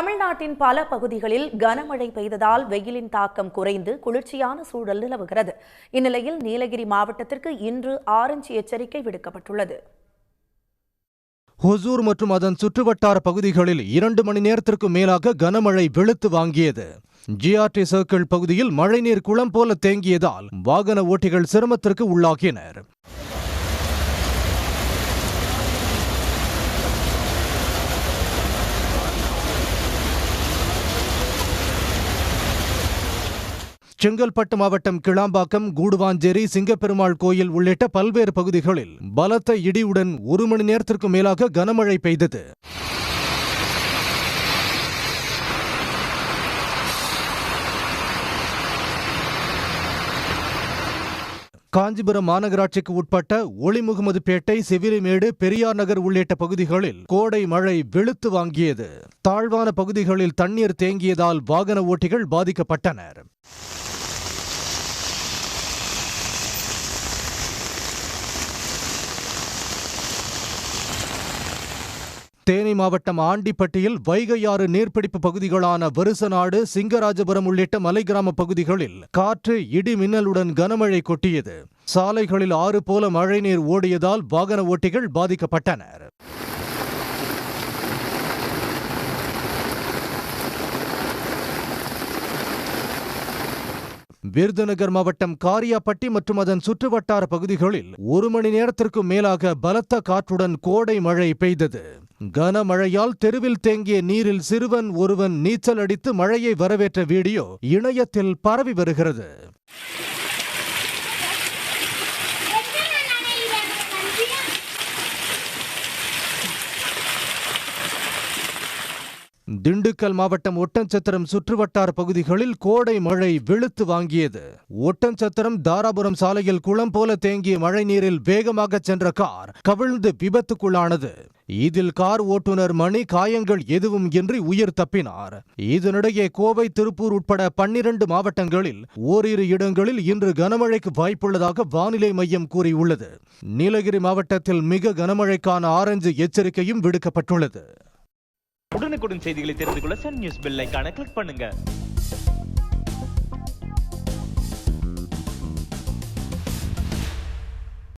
தமிழ்நாட்டின் பல பகுதிகளில் கனமழை பெய்ததால் வெயிலின் தாக்கம் குறைந்து குளிர்ச்சியான சூழல் நிலவுகிறது. இந்நிலையில் நீலகிரி மாவட்டத்திற்கு இன்று ஆரஞ்சு எச்சரிக்கை விடுக்கப்பட்டுள்ளது. ஹொசூர் மற்றும் அதன் சுற்றுவட்டார பகுதிகளில் 2 மணி நேரத்திற்கு மேலாக கனமழை வெளுத்து வாங்கியது. ஜிஆர்டி சர்க்கிள் பகுதியில் மழைநீர் குளம் போல தேங்கியதால் வாகன ஓட்டிகள் சிரமத்திற்கு உள்ளாகினர். செங்கல்பட்டு மாவட்டம் கிளாம்பாக்கம், கூடுவாஞ்சேரி, சிங்கப்பெருமாள் கோயில் உள்ளிட்ட பல்வேறு பகுதிகளில் பலத்த இடியுடன் 1 மணி நேரத்திற்கு மேலாக கனமழை பெய்தது. காஞ்சிபுரம் மாநகராட்சிக்கு உட்பட்ட ஒளிமுகமதுப்பேட்டை, செவிலிமேடு, பெரியார் நகர் உள்ளிட்ட பகுதிகளில் கோடை மழை வெளுத்து வாங்கியது. தாழ்வான பகுதிகளில் தண்ணீர் தேங்கியதால் வாகன ஓட்டிகள் பாதிக்கப்பட்டனர். தேனி மாவட்டம் ஆண்டிப்பட்டியில் வைகையாறு நீர்பிடிப்பு பகுதிகளான வருசநாடு, சிங்கராஜபுரம் உள்ளிட்ட மலை கிராம பகுதிகளில் காற்று, இடி மின்னலுடன் கனமழை கொட்டியது. சாலைகளில் ஆறு போல மழைநீர் ஓடியதால் வாகன ஓட்டிகள் பாதிக்கப்பட்டனர். விருதுநகர் மாவட்டம் காரியாப்பட்டி மற்றும் அதன் சுற்றுவட்டார பகுதிகளில் 1 மணி நேரத்திற்கு மேலாக பலத்த காற்றுடன் கோடை மழை பெய்தது. கனமழையால் தெருவில் தேங்கிய நீரில் சிறுவன் ஒருவன் நீச்சல் அடித்து மழையை வரவேற்ற வீடியோ இணையத்தில் பரவி வருகிறது. திண்டுக்கல் மாவட்டம் ஒட்டன்சத்திரம் சுற்றுவட்டார பகுதிகளில் கோடை மழை வெளுத்து வாங்கியது. ஒட்டன்சத்திரம் தாராபுரம் சாலையில் குளம் போல தேங்கிய மழை நீரில் வேகமாக சென்ற கார் கவிழ்ந்து விபத்துக்குள்ளானது. இதில் கார் ஓட்டுநர் மணி காயங்கள் எதுவும் இன்றி உயிர் தப்பினார். இதனிடையே கோவை, திருப்பூர் உட்பட 12 மாவட்டங்களில் ஓரிரு இடங்களில் இன்று கனமழைக்கு வாய்ப்புள்ளதாக வானிலை மையம் கூறியுள்ளது. நீலகிரி மாவட்டத்தில் மிக கனமழைக்கான ஆரஞ்சு எச்சரிக்கையும் விடுக்கப்பட்டுள்ளது. உடனுக்குடன் செய்திகளை தெரிந்து கொள்ள சன் நியூஸ் பெல் ஐகானை கிளிக் பண்ணுங்க.